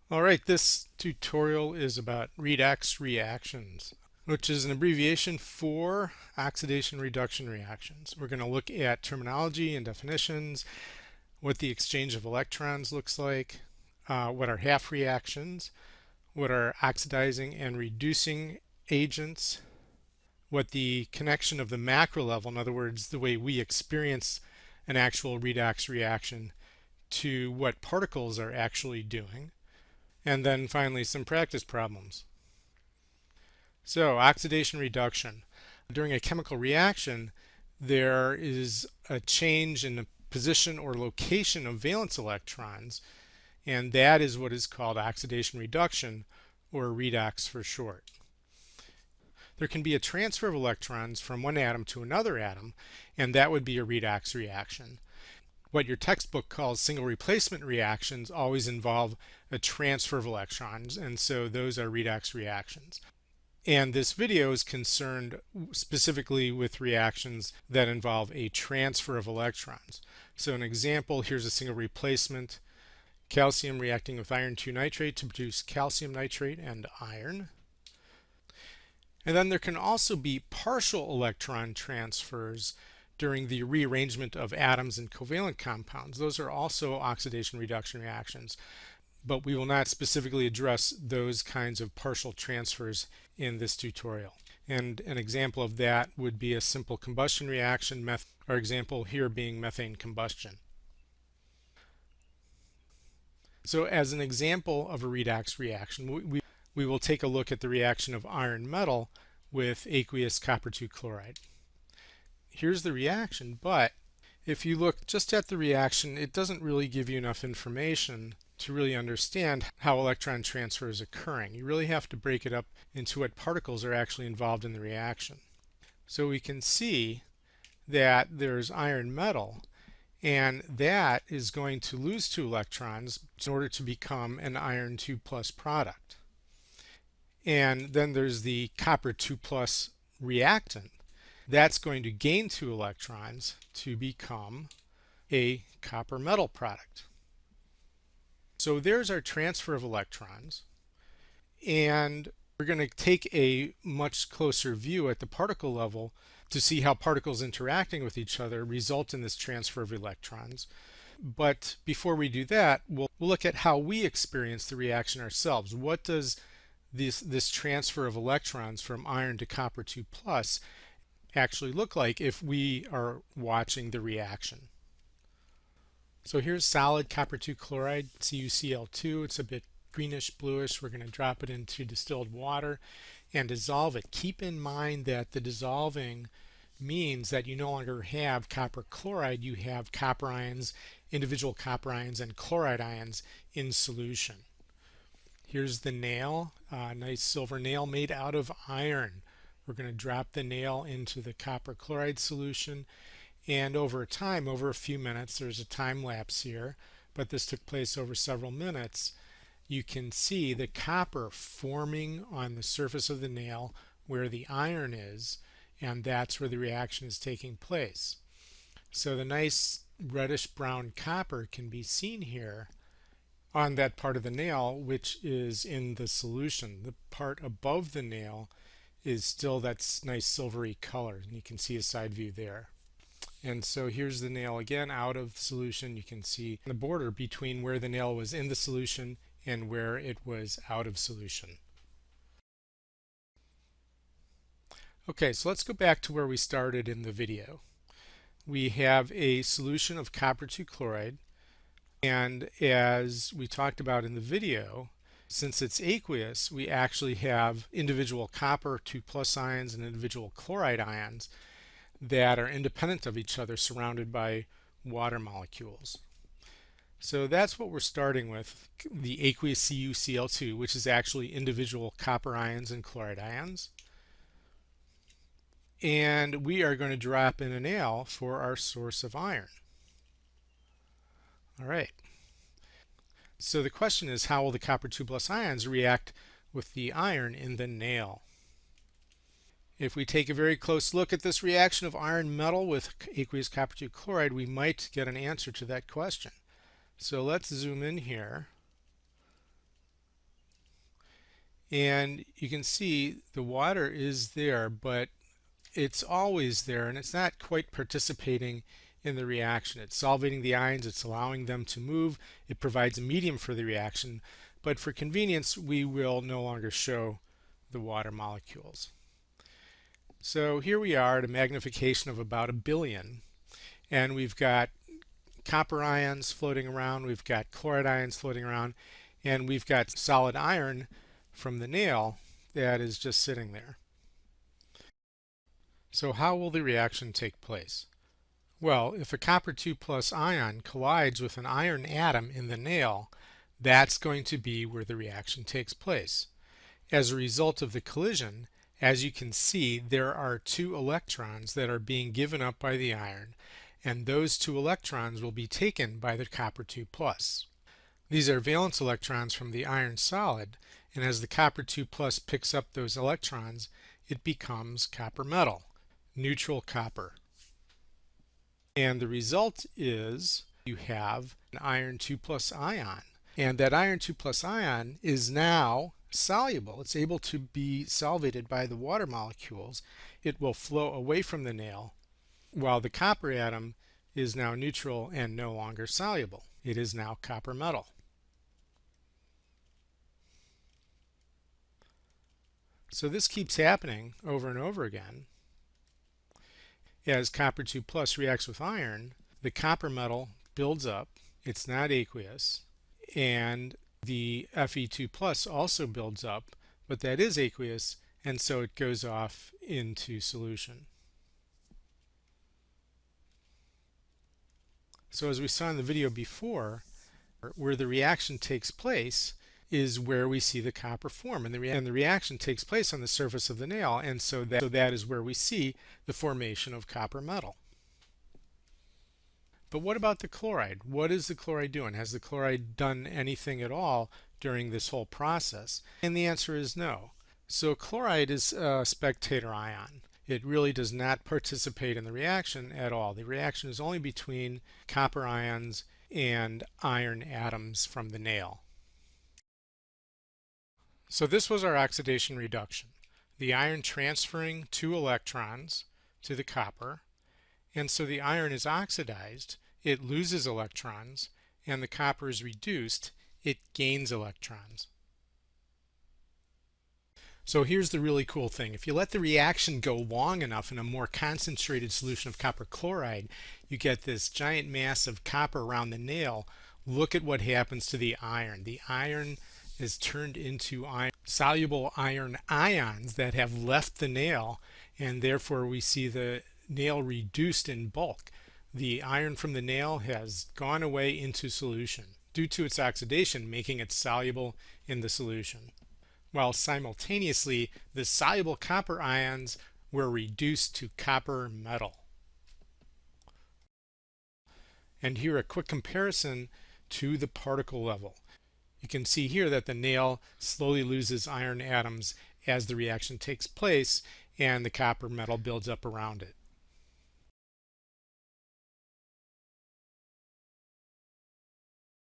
Alright, this tutorial is about redox reactions, which is an abbreviation for oxidation reduction reactions. We're going to look at terminology and definitions, what the exchange of electrons looks like, what are half reactions, what are oxidizing and reducing agents, what the connection of the macro level, in other words, the way we experience an actual redox reaction, to what particles are actually doing, and then finally some practice problems. So oxidation reduction. During a chemical reaction, there is a change in the position or location of valence electrons, and that is what is called oxidation reduction, or redox for short. There can be a transfer of electrons from one atom to another atom, and that would be a redox reaction. What your textbook calls single replacement reactions always involve a transfer of electrons, and so those are redox reactions. And this video is concerned specifically with reactions that involve a transfer of electrons. So an example, here's a single replacement, calcium reacting with iron 2 nitrate to produce calcium nitrate and iron. And then there can also be partial electron transfers during the rearrangement of atoms in covalent compounds. Those are also oxidation reduction reactions, but we will not specifically address those kinds of partial transfers in this tutorial. And an example of that would be a simple combustion reaction, our example here being methane combustion. So as an example of a redox reaction, we will take a look at the reaction of iron metal with aqueous copper 2 chloride. Here's the reaction, but if you look just at the reaction, it doesn't really give you enough information to really understand how electron transfer is occurring. You really have to break it up into what particles are actually involved in the reaction. So we can see that there's iron metal, and that is going to lose 2 electrons in order to become an iron 2 plus product. And then there's the copper 2 plus reactant. That's going to gain 2 electrons to become a copper metal product. So there's our transfer of electrons, and we're going to take a much closer view at the particle level to see how particles interacting with each other result in this transfer of electrons. But before we do that, we'll look at how we experience the reaction ourselves. What does this transfer of electrons from iron to copper 2 plus actually look like if we are watching the reaction? So here's solid copper 2 chloride, CuCl2. It's a bit greenish bluish. We're going to drop it into distilled water and dissolve it. Keep in mind that the dissolving means that you no longer have copper chloride, you have copper ions, individual copper ions and chloride ions in solution. Here's the nail, a nice silver nail made out of iron. We're going to drop the nail into the copper chloride solution, and over time, over a few minutes, there's a time lapse here, but this took place over several minutes, you can see the copper forming on the surface of the nail where the iron is, and that's where the reaction is taking place. So the nice reddish brown copper can be seen here on that part of the nail which is in the solution. The part above the nail is still that nice silvery color, and you can see a side view there. And so here's the nail again out of solution. You can see the border between where the nail was in the solution and where it was out of solution. Okay, so let's go back to where we started in the video. We have a solution of copper 2 chloride, and as we talked about in the video, since it's aqueous, we actually have individual copper 2 plus ions and individual chloride ions that are independent of each other, surrounded by water molecules. So that's what we're starting with, the aqueous CuCl2, which is actually individual copper ions and chloride ions. And we are going to drop in a nail for our source of iron. All right. So the question is, how will the copper 2 plus ions react with the iron in the nail? If we take a very close look at this reaction of iron metal with aqueous copper 2 chloride, we might get an answer to that question. So let's zoom in here. And you can see the water is there, but it's always there, and it's not quite participating in the reaction. It's solvating the ions, it's allowing them to move, it provides a medium for the reaction, but for convenience we will no longer show the water molecules. So here we are at a magnification of about 1,000,000,000, and we've got copper ions floating around, we've got chloride ions floating around, and we've got solid iron from the nail that is just sitting there. So how will the reaction take place? Well, if a copper 2 plus ion collides with an iron atom in the nail, that's going to be where the reaction takes place. As a result of the collision, as you can see, there are 2 electrons that are being given up by the iron, and those 2 electrons will be taken by the copper 2 plus. These are valence electrons from the iron solid, and as the copper 2 plus picks up those electrons, it becomes copper metal, neutral copper. And the result is you have an iron 2 plus ion, and that iron 2 plus ion is now soluble. It's able to be solvated by the water molecules. It will flow away from the nail, while the copper atom is now neutral and no longer soluble. It is now copper metal. So this keeps happening over and over again. As copper 2 plus reacts with iron, the copper metal builds up. It's not aqueous, and the Fe2 plus also builds up, but that is aqueous, and so it goes off into solution. So as we saw in the video before, where the reaction takes place is where we see the copper form, and the reaction takes place on the surface of the nail, and so that is where we see the formation of copper metal. But what about the chloride? What is the chloride doing? Has the chloride done anything at all during this whole process? And the answer is no. So chloride is a spectator ion. It really does not participate in the reaction at all. The reaction is only between copper ions and iron atoms from the nail. So this was our oxidation reduction. The iron transferring 2 electrons to the copper, and so the iron is oxidized, it loses electrons, and the copper is reduced, it gains electrons. So here's the really cool thing. If you let the reaction go long enough in a more concentrated solution of copper chloride, you get this giant mass of copper around the nail. Look at what happens to the iron. The iron is turned into soluble iron ions that have left the nail, and therefore we see the nail reduced in bulk. The iron from the nail has gone away into solution due to its oxidation, making it soluble in the solution, while simultaneously the soluble copper ions were reduced to copper metal. And here a quick comparison to the particle level. You can see here that the nail slowly loses iron atoms as the reaction takes place, and the copper metal builds up around it.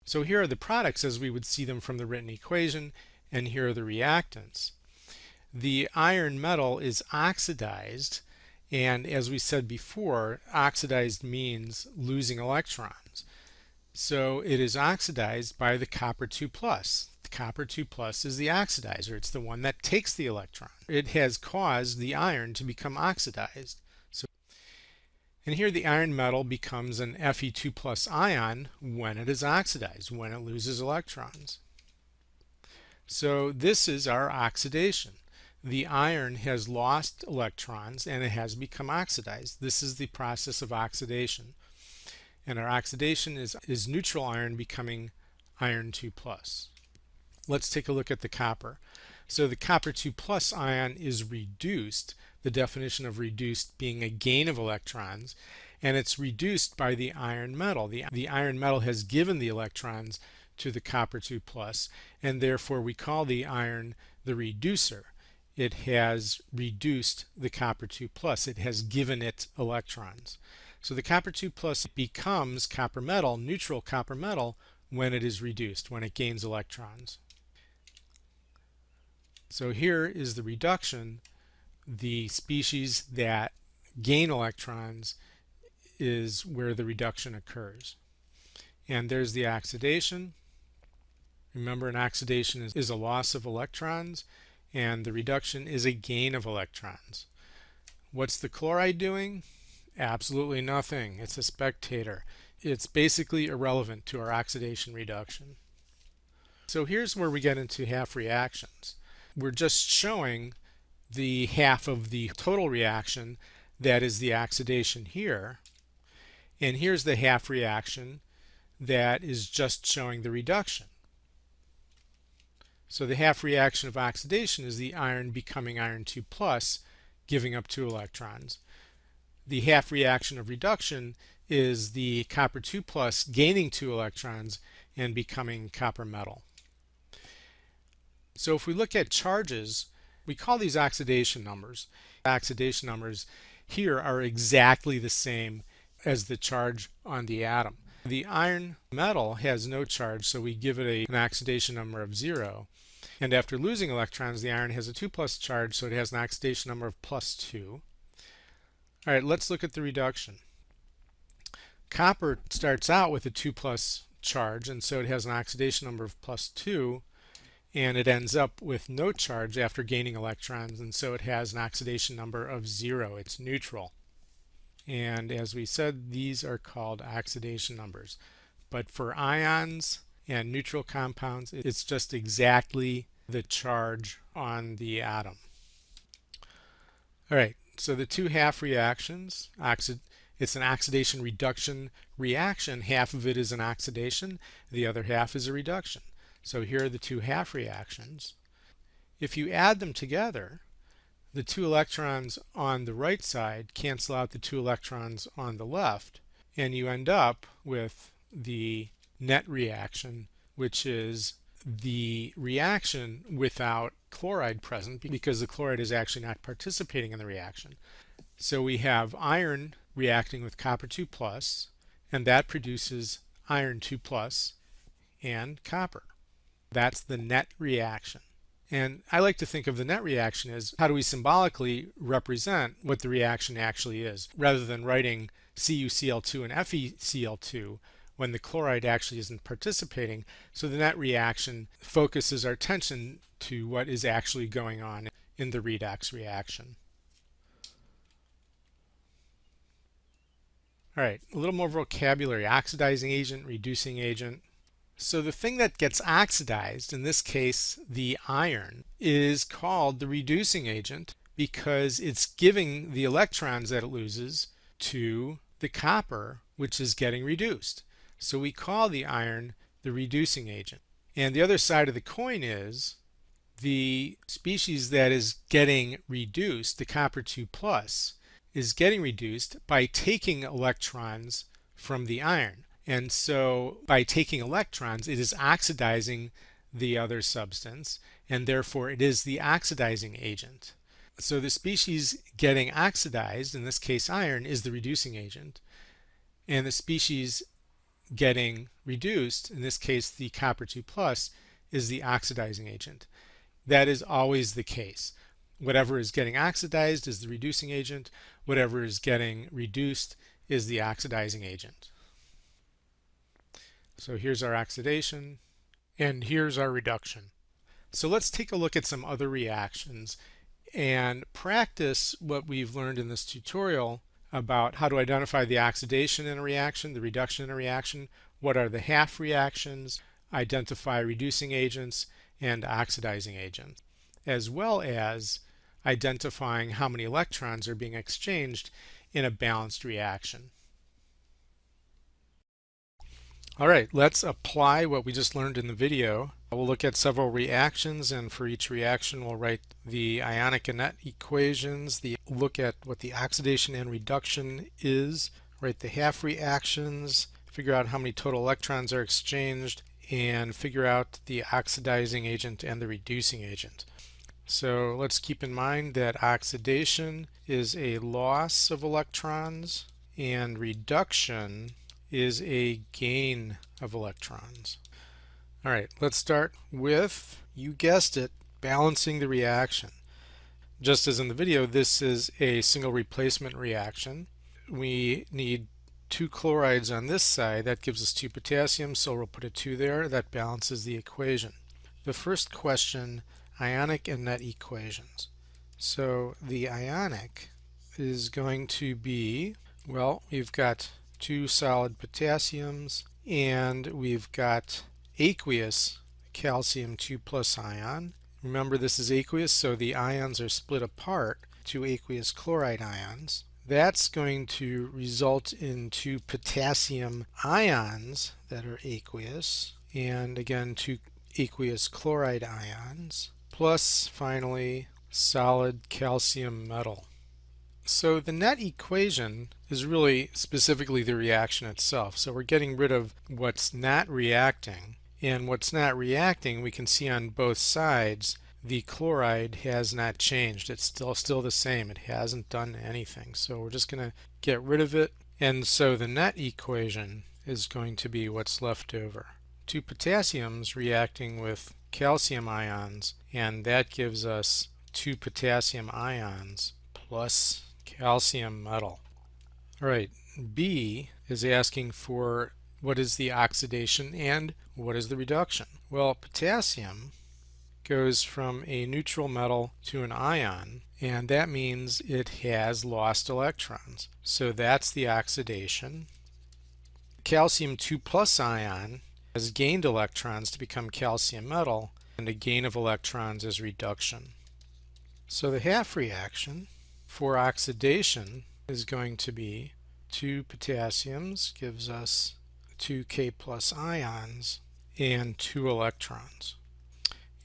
So here are the products as we would see them from the written equation, and here are the reactants. The iron metal is oxidized, and as we said before, oxidized means losing electrons. So it is oxidized by the copper 2 plus. The copper 2 plus is the oxidizer. It's the one that takes the electron. It has caused the iron to become oxidized. And here the iron metal becomes an Fe2 plus ion when it is oxidized, when it loses electrons. So this is our oxidation. The iron has lost electrons and it has become oxidized. This is the process of oxidation. And our oxidation is neutral iron becoming iron 2 plus. Let's take a look at the copper. So the copper 2 plus ion is reduced, the definition of reduced being a gain of electrons, and it's reduced by the iron metal. The iron metal has given the electrons to the copper 2 plus, and therefore we call the iron the reducer. It has reduced the copper 2 plus. It has given it electrons. So the copper 2 plus becomes copper metal, neutral copper metal, when it is reduced, when it gains electrons. So here is the reduction. The species that gain electrons is where the reduction occurs. And there's the oxidation. Remember, an oxidation is a loss of electrons, and the reduction is a gain of electrons. What's the chloride doing? Absolutely nothing. It's a spectator. It's basically irrelevant to our oxidation reduction. So here's where we get into half reactions. We're just showing the half of the total reaction, that is the oxidation here. And here's the half reaction that is just showing the reduction. So the half reaction of oxidation is the iron becoming iron 2 plus, giving up 2 electrons. The half reaction of reduction is the copper 2 plus gaining 2 electrons and becoming copper metal. So if we look at charges, we call these oxidation numbers. Oxidation numbers here are exactly the same as the charge on the atom. The iron metal has no charge, so we give it an oxidation number of 0. And after losing electrons, the iron has a 2 plus charge, so it has an oxidation number of plus 2. All right, let's look at the reduction. Copper starts out with a 2 plus charge, and so it has an oxidation number of plus 2, and it ends up with no charge after gaining electrons, and so it has an oxidation number of 0. It's neutral. And as we said, these are called oxidation numbers. But for ions and neutral compounds, it's just exactly the charge on the atom. All right, so the two half reactions, it's an oxidation reduction reaction. Half of it is an oxidation, the other half is a reduction. So here are the two half reactions. If you add them together, the 2 electrons on the right side cancel out the 2 electrons on the left, and you end up with the net reaction, which is the reaction without chloride present, because the chloride is actually not participating in the reaction. So we have iron reacting with copper 2 plus, and that produces iron 2 plus and copper. That's the net reaction. And I like to think of the net reaction as how do we symbolically represent what the reaction actually is, rather than writing CuCl2 and FeCl2 when the chloride actually isn't participating. So the net reaction focuses our attention to what is actually going on in the redox reaction. All right, a little more vocabulary: oxidizing agent, reducing agent. So the thing that gets oxidized, in this case the iron, is called the reducing agent because it's giving the electrons that it loses to the copper, which is getting reduced. So we call the iron the reducing agent. And the other side of the coin is the species that is getting reduced, the copper 2 plus, is getting reduced by taking electrons from the iron. And so by taking electrons, it is oxidizing the other substance, and therefore it is the oxidizing agent. So the species getting oxidized, in this case iron, is the reducing agent, and the species getting reduced, in this case the copper 2 plus, is the oxidizing agent. That is always the case. Whatever is getting oxidized is the reducing agent. Whatever is getting reduced is the oxidizing agent. So here's our oxidation, and here's our reduction. So let's take a look at some other reactions and practice what we've learned in this tutorial about how to identify the oxidation in a reaction, the reduction in a reaction, what are the half reactions, identify reducing agents and oxidizing agents, as well as identifying how many electrons are being exchanged in a balanced reaction. All right, let's apply what we just learned in the video. We'll look at several reactions, and for each reaction we'll write the ionic and net equations, look at what the oxidation and reduction is, write the half reactions, figure out how many total electrons are exchanged, and figure out the oxidizing agent and the reducing agent. So let's keep in mind that oxidation is a loss of electrons and reduction is a gain of electrons. All right, let's start with, you guessed it, balancing the reaction. Just as in the video, this is a single replacement reaction. We need 2 chlorides on this side. That gives us 2 potassium, so we'll put a 2 there. That balances the equation. The first question, ionic and net equations. So the ionic is going to be, well, we've got 2 solid potassiums and we've got aqueous calcium 2 plus ion. Remember, this is aqueous, so the ions are split apart to aqueous chloride ions. That's going to result in 2 potassium ions that are aqueous, and again 2 aqueous chloride ions, plus finally solid calcium metal. So the net equation is really specifically the reaction itself. So we're getting rid of what's not reacting. And what's not reacting, we can see on both sides, the chloride has not changed. It's still the same. It hasn't done anything. So we're just going to get rid of it. And so the net equation is going to be what's left over. 2 potassiums reacting with calcium ions, and that gives us 2 potassium ions plus calcium metal. All right, B is asking for what is the oxidation and what is the reduction. Well, potassium goes from a neutral metal to an ion, and that means it has lost electrons. So that's the oxidation. Calcium 2 plus ion has gained electrons to become calcium metal, and a gain of electrons is reduction. So the half reaction for oxidation is going to be 2 potassiums gives us 2 K plus ions and 2 electrons.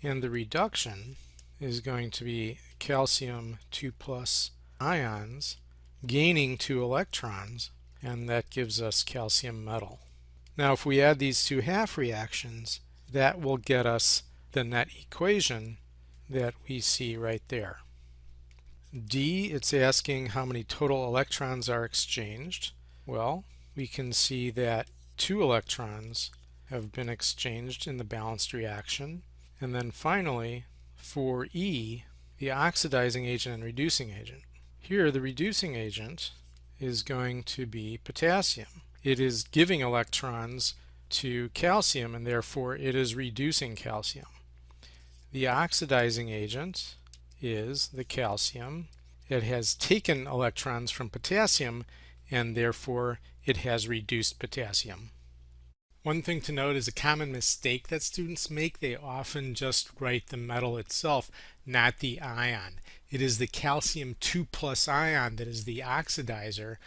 And the reduction is going to be calcium 2 plus ions gaining 2 electrons, and that gives us calcium metal. Now if we add these 2 half reactions, that will get us the net equation that we see right there. D, it's asking how many total electrons are exchanged. Well, we can see that 2 electrons have been exchanged in the balanced reaction. And then finally, for E, the oxidizing agent and reducing agent. Here, the reducing agent is going to be potassium. It is giving electrons to calcium, and therefore it is reducing calcium. The oxidizing agent is the calcium. It has taken electrons from potassium, and therefore it has reduced potassium. One thing to note is a common mistake that students make. They often just write the metal itself, not the ion. It is the calcium 2 plus ion that is the oxidizer.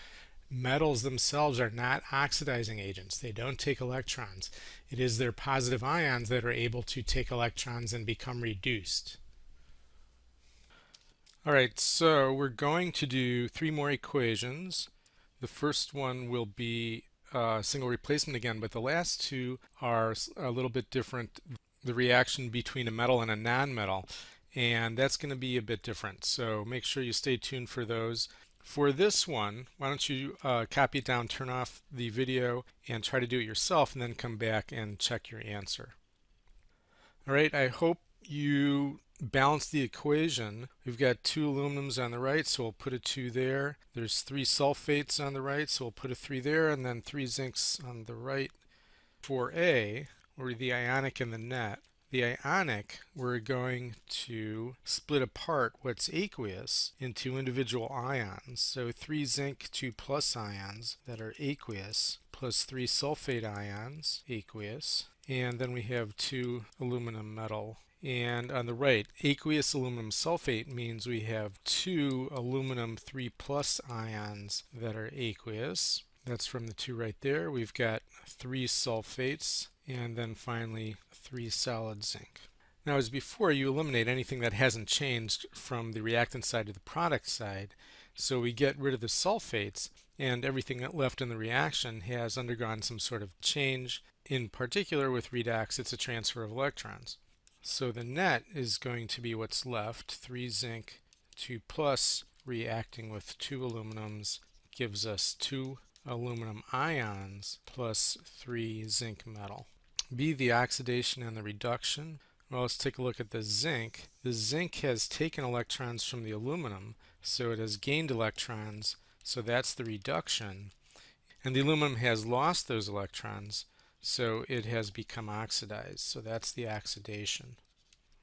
Metals themselves are not oxidizing agents. They don't take electrons. It is their positive ions that are able to take electrons and become reduced. Alright, so we're going to do 3 more equations. The first one will be single replacement again, but the last 2 are a little bit different. The reaction between a metal and a non-metal, and that's going to be a bit different. So make sure you stay tuned for those. For this one, why don't you copy it down, turn off the video, and try to do it yourself, and then come back and check your answer. Alright, I hope you balance the equation. We've got 2 aluminums on the right, so we'll put a 2 there. There's 3 sulfates on the right, so we'll put a 3 there, and then 3 zincs on the right. For A, or the ionic and the net, the ionic, we're going to split apart what's aqueous into individual ions. So 3 zinc 2 plus ions that are aqueous, plus 3 sulfate ions, aqueous, and then we have 2 aluminum metal. And on the right, aqueous aluminum sulfate means we have 2 aluminum 3 plus ions that are aqueous. That's from the 2 right there. We've got 3 sulfates, and then finally 3 solid zinc. Now, as before, you eliminate anything that hasn't changed from the reactant side to the product side. So we get rid of the sulfates, and everything left in the reaction has undergone some sort of change. In particular, with redox, it's a transfer of electrons. So the net is going to be what's left. 3 zinc 2 plus reacting with 2 aluminums gives us 2 aluminum ions plus 3 zinc metal. B, the oxidation and the reduction. Well, let's take a look at the zinc. The zinc has taken electrons from the aluminum, so it has gained electrons, so that's the reduction. And the aluminum has lost those electrons, so it has become oxidized, so that's the oxidation.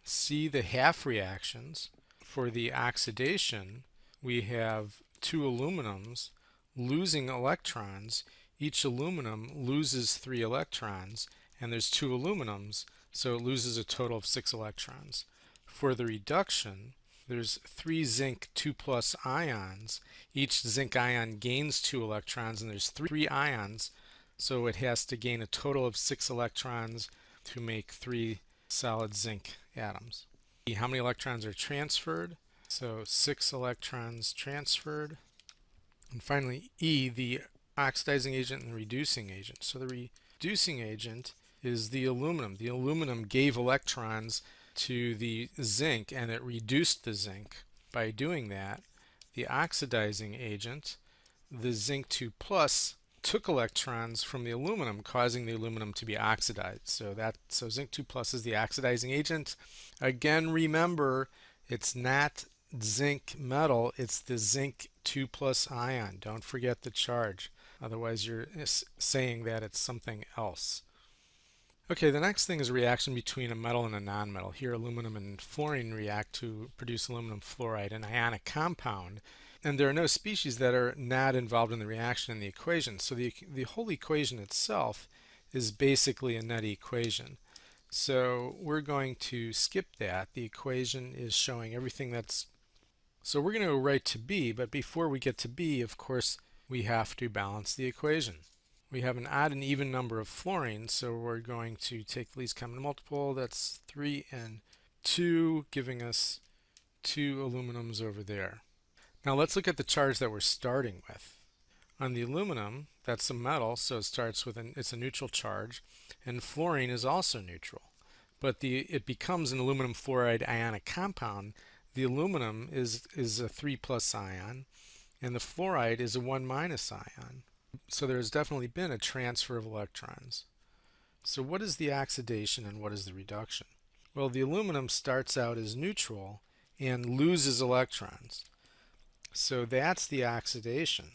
See the half reactions. For the oxidation, we have two aluminums losing electrons. Each aluminum loses 3 electrons, and there's 2 aluminums, so it loses a total of 6 electrons. For the reduction, there's 3 zinc 2 plus ions. Each zinc ion gains 2 electrons, and there's 3 ions, so it has to gain a total of 6 electrons to make 3 solid zinc atoms. How many electrons are transferred? So 6 electrons transferred. And finally, E, the oxidizing agent and the reducing agent. So the reducing agent is the aluminum. The aluminum gave electrons to the zinc and it reduced the zinc. By doing that, the oxidizing agent, the zinc 2 plus, took electrons from the aluminum, causing the aluminum to be oxidized. So zinc 2 plus is the oxidizing agent. Again, remember, it's not zinc metal, it's the zinc 2 plus ion. Don't forget the charge. Otherwise, you're saying that it's something else. Okay, the next thing is a reaction between a metal and a nonmetal. Here, aluminum and fluorine react to produce aluminum fluoride, an ionic compound. And there are no species that are not involved in the reaction in the equation. So the whole equation itself is basically a net equation. So we're going to skip that. The equation is showing everything that's... So we're going to go right to B, but before we get to B, of course, we have to balance the equation. We have an odd and even number of fluorines, so we're going to take the least common multiple. That's 3 and 2, giving us 2 aluminums over there. Now let's look at the charge that we're starting with. On the aluminum, that's a metal, so it starts with it's a neutral charge, and fluorine is also neutral. But it becomes an aluminum fluoride ionic compound. The aluminum is a 3 plus ion, and the fluoride is a 1 minus ion. So there's definitely been a transfer of electrons. So what is the oxidation and what is the reduction? Well, the aluminum starts out as neutral and loses electrons. So that's the oxidation.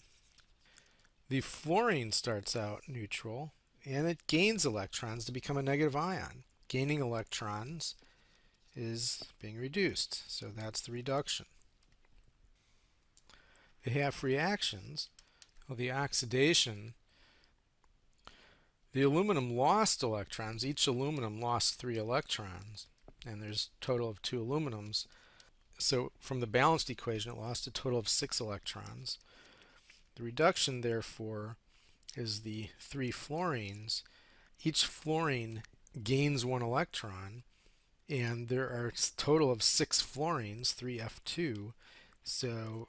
The fluorine starts out neutral and it gains electrons to become a negative ion. Gaining electrons is being reduced, so that's the reduction. The half reactions, well, the oxidation, the aluminum lost electrons. Each aluminum lost 3 electrons, and there's a total of 2 aluminums. So from the balanced equation, it lost a total of 6 electrons. The reduction, therefore, is the 3 fluorines. Each fluorine gains 1 electron, and there are a total of 6 fluorines, 3F2. So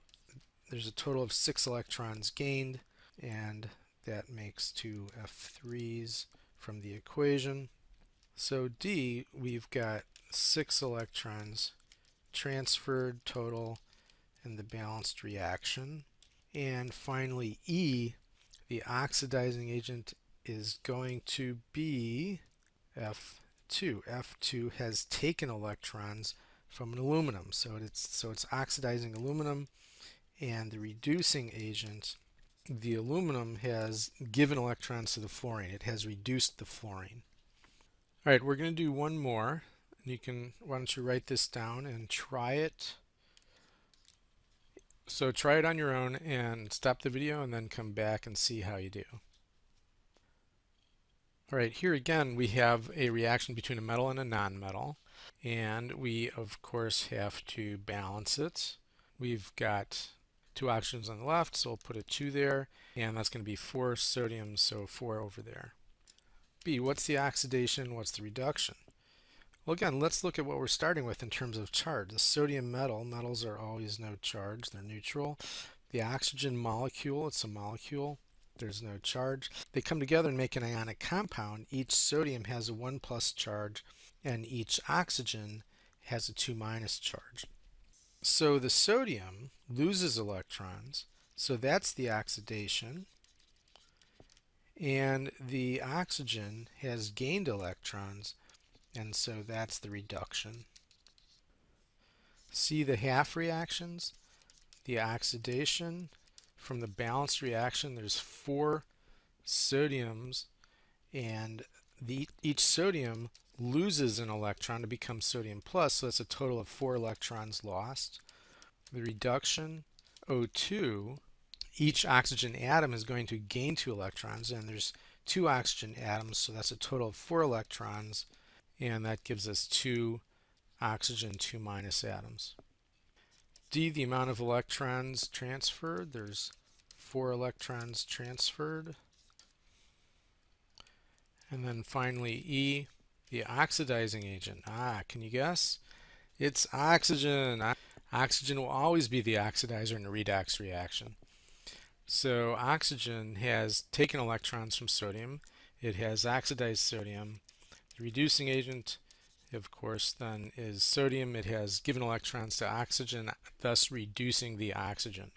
there's a total of 6 electrons gained, and that makes 2 F3s from the equation. So D, we've got 6 electrons transferred total in the balanced reaction. And finally E, the oxidizing agent, is going to be F2. F2 has taken electrons from an aluminum, so it's oxidizing aluminum, and the reducing agent, the aluminum has given electrons to the fluorine. It has reduced the fluorine. All right, we're going to do one more. Why don't you write this down and try it. So try it on your own and stop the video and then come back and see how you do. All right, here again we have a reaction between a metal and a nonmetal, and we of course have to balance it. We've got 2 oxygens on the left, so we'll put a 2 there, and that's going to be 4 sodium, so 4 over there. B, what's the oxidation? What's the reduction? Well, again, let's look at what we're starting with in terms of charge. The sodium metal, metals are always no charge, they're neutral. The oxygen molecule, it's a molecule, there's no charge. They come together and make an ionic compound. Each sodium has a 1 plus charge, and each oxygen has a 2 minus charge. So the sodium loses electrons, so that's the oxidation. And the oxygen has gained electrons, and so that's the reduction. See the half reactions? The oxidation from the balanced reaction, there's 4 sodiums, and each sodium loses an electron to become sodium plus, so that's a total of 4 electrons lost. The reduction, O2, each oxygen atom is going to gain 2 electrons, and there's 2 oxygen atoms, so that's a total of 4 electrons, and that gives us 2 oxygen 2 minus atoms. D, the amount of electrons transferred, there's 4 electrons transferred. And then finally E, the oxidizing agent. Can you guess? It's oxygen. Oxygen will always be the oxidizer in a redox reaction. So oxygen has taken electrons from sodium. It has oxidized sodium. The reducing agent, of course, then is sodium. It has given electrons to oxygen, thus reducing the oxygen.